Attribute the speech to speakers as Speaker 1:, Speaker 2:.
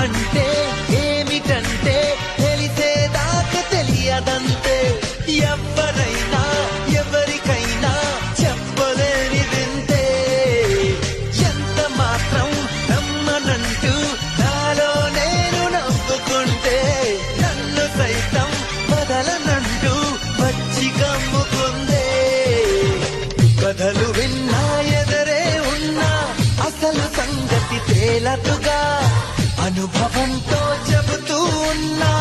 Speaker 1: అంటే ఏమిటంటే తెలిసేదాకా తెలియదంతే. ఎవరైనా ఎవరికైనా చెప్పలేని వింతే. ఎంత మాత్రం నమ్మనంటూ నాలో నేను నవ్వుకుంటే నన్ను సైతం వదలనంటూ వచ్చి కమ్ముకుందే. కథలు విన్నా ఎదరే ఉన్నా అసలు సంగతి తేలదుగా. అనుభవంతో చెబుతూ ఉన్నా